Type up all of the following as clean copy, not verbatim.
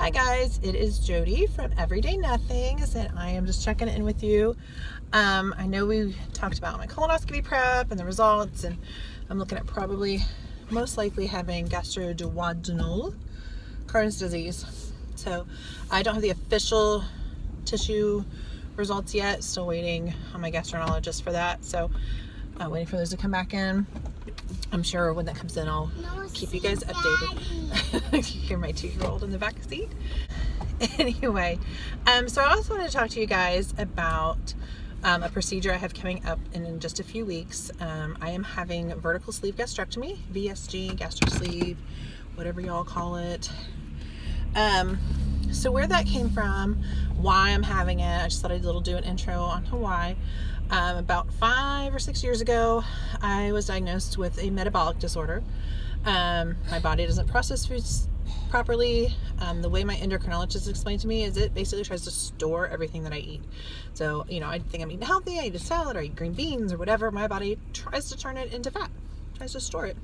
Hi guys, it is Jody from Everyday Nothings, and I am just checking in with you. I know we talked about my colonoscopy prep and the results, and I'm looking at probably most likely having gastroduodenal Crohn's disease. So I don't have the official tissue results yet, still waiting on my gastroenterologist for that. So I'm waiting for those to come back in. I'm sure when that comes in, I'll keep you guys updated. You hear my 2-year-old in the back seat. Anyway, so I also want to talk to you guys about a procedure I have coming up in just a few weeks. I am having vertical sleeve gastrectomy, VSG, gastric sleeve, whatever y'all call it. So where that came from, why I'm having it, I just thought I'd do an intro on why. About 5 or 6 years ago, I was diagnosed with a metabolic disorder. My body doesn't process foods properly. The way my endocrinologist explained to me is it basically tries to store everything that I eat. So, I think I'm eating healthy, I eat a salad, or I eat green beans or whatever. My body tries to turn it into fat, tries to store it.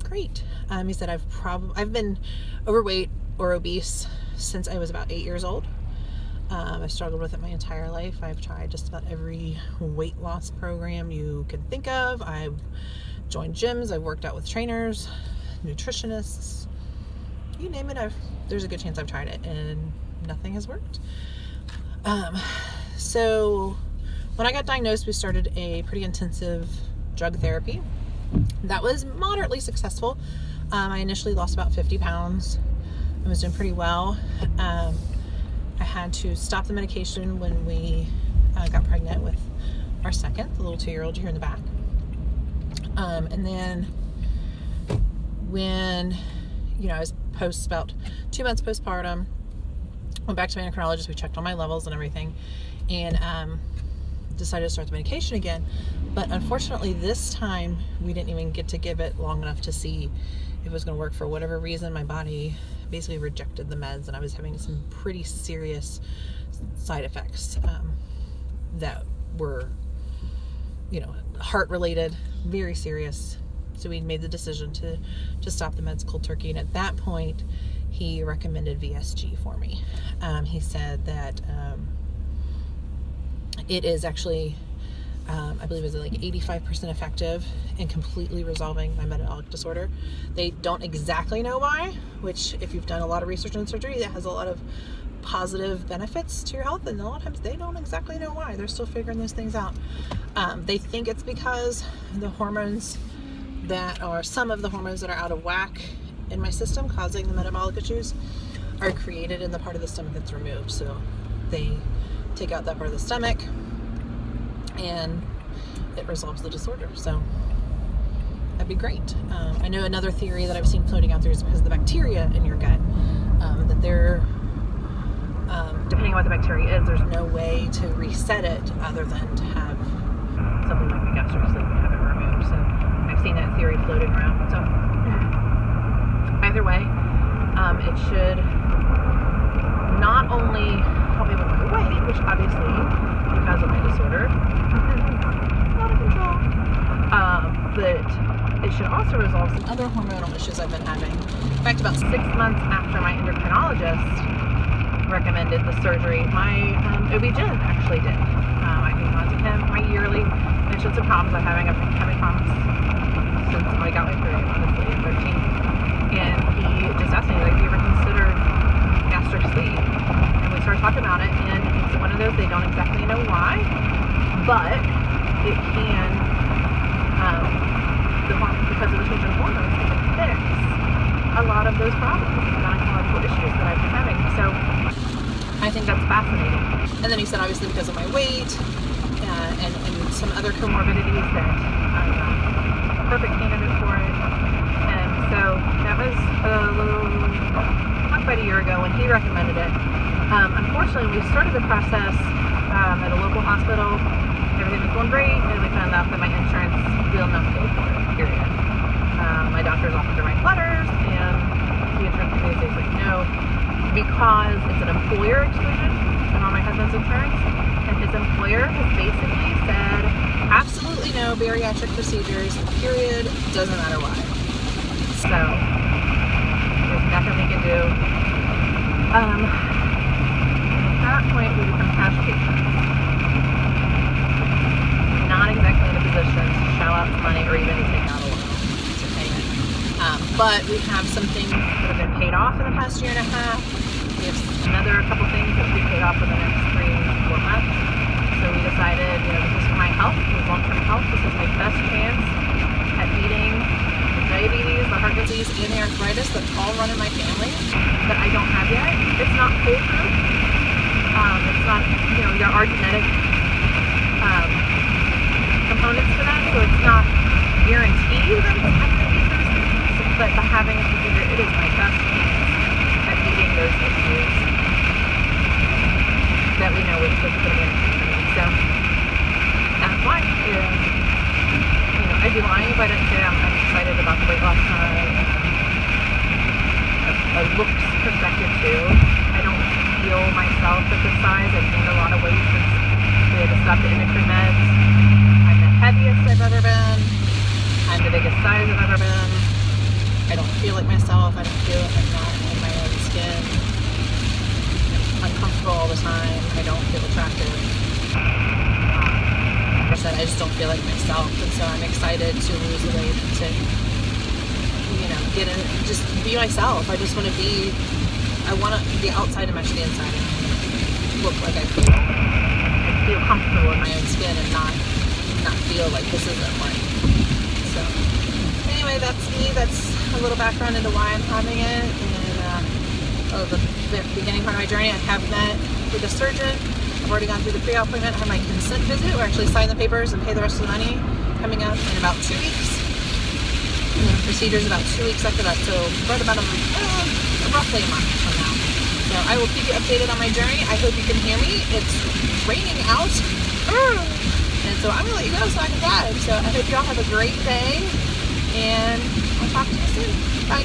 Great. He said I've been overweight or obese since I was about 8 years old. I've struggled with it my entire life. I've tried just about every weight loss program you can think of. I've joined gyms. I've worked out with trainers, nutritionists, you name it. There's a good chance I've tried it and nothing has worked. So when I got diagnosed, we started a pretty intensive drug therapy. That was moderately successful. I initially lost about 50 pounds. I was doing pretty well. I had to stop the medication when we got pregnant with our second, the little 2-year-old you hear in the back. And then when, I was about 2 months postpartum, went back to my endocrinologist, we checked all my levels and everything, and decided to start the medication again. But unfortunately, this time, we didn't even get to give it long enough to see if it was going to work. For whatever reason, my body basically rejected the meds, and I was having some pretty serious side effects that were, heart related, very serious. So we made the decision to stop the meds cold turkey. And at that point, he recommended VSG for me. He said that it is actually, I believe it was like 85% effective in completely resolving my metabolic disorder. They don't exactly know why, which if you've done a lot of research on surgery, that has a lot of positive benefits to your health, and a lot of times they don't exactly know why. They're still figuring those things out. They think it's because the hormones some of the hormones that are out of whack in my system causing the metabolic issues are created in the part of the stomach that's removed. So they take out that part of the stomach and it resolves the disorder. So that'd be great. I know another theory that I've seen floating out there is because of the bacteria in your gut, that they're depending on what the bacteria is, there's no way to reset it other than to have something like the gastric sleeve and have it removed. So I've seen that theory floating around. So either way, it should not only help me with my weight, which obviously because of my disorder out of control, but it should also resolve some other hormonal issues I've been having. In fact, about 6 months after my endocrinologist recommended the surgery, my OB-GYN actually did. I've been on to him quite yearly, mentioned some problems I'm having. I've been having problems since I got my period, honestly, at 13. And he just asked me, have you ever considered gastric sleeve? And we started talking about it, and it's one of those, they don't exactly know why, but it can, because of the change in hormones, it can fix a lot of those problems, gynecological issues that I've been having. So I think that's fascinating. And then he said, obviously, because of my weight and some other comorbidities, that I'm a perfect candidate for it. And so that was not quite a year ago when he recommended it. Unfortunately, we started the process at a local hospital. Everything was going great, and we found out that my insurance will not pay for it, period. My doctor's offered to write letters, and the insurance company is like, no, because it's an employer exclusion and on my husband's insurance, and his employer has basically said absolutely no bariatric procedures, period, doesn't matter why. So there's nothing we can do. At that point, we become cash patients. Not exactly in a position to shell out some money or even to take out a loan to pay it. But we have some things that have been paid off in the past year and a half. We have another couple things that will be paid off in the next 3-4 months. So we decided, this is for my health, this is long-term health. This is my best chance at beating the diabetes, the heart disease, and the arthritis that all run in my family that I don't have yet. It's not foolproof. It's not, there are genetic components to that, so it's not guaranteed that I'm going to beat those things, but by having a procedure, it is my best chance at beating those issues that we know is going to be in. So that's why. I'd be lying if I didn't say I'm excited about the weight loss side. A looks perspective too. I don't feel myself at this size. I've gained a lot of weight since we had to stop the endocrine meds. I'm the heaviest I've ever been. I'm the biggest size I've ever been. I don't feel like myself. I don't feel like I'm not in my own skin. I'm uncomfortable all the time. I don't feel attractive. Like I said, I just don't feel like myself, and so I'm excited to lose the weight to, get in, just be myself. I just want to be. I want the outside to match the inside, and look like I feel. I feel comfortable in my own skin and not feel like this isn't right. So anyway, that's me. That's a little background into why I'm having it. And the beginning part of my journey, I have met with a surgeon. I've already gone through the pre-op appointment. I have my consent visit. We're actually sign the papers and pay the rest of the money coming up in about 2 weeks. And then the procedure's about 2 weeks after that. So right about roughly a month from now. So I will keep you updated on my journey. I hope you can hear me. It's raining out. And so I'm going to let you go so I can drive. So I hope you all have a great day. And I'll talk to you soon. Bye.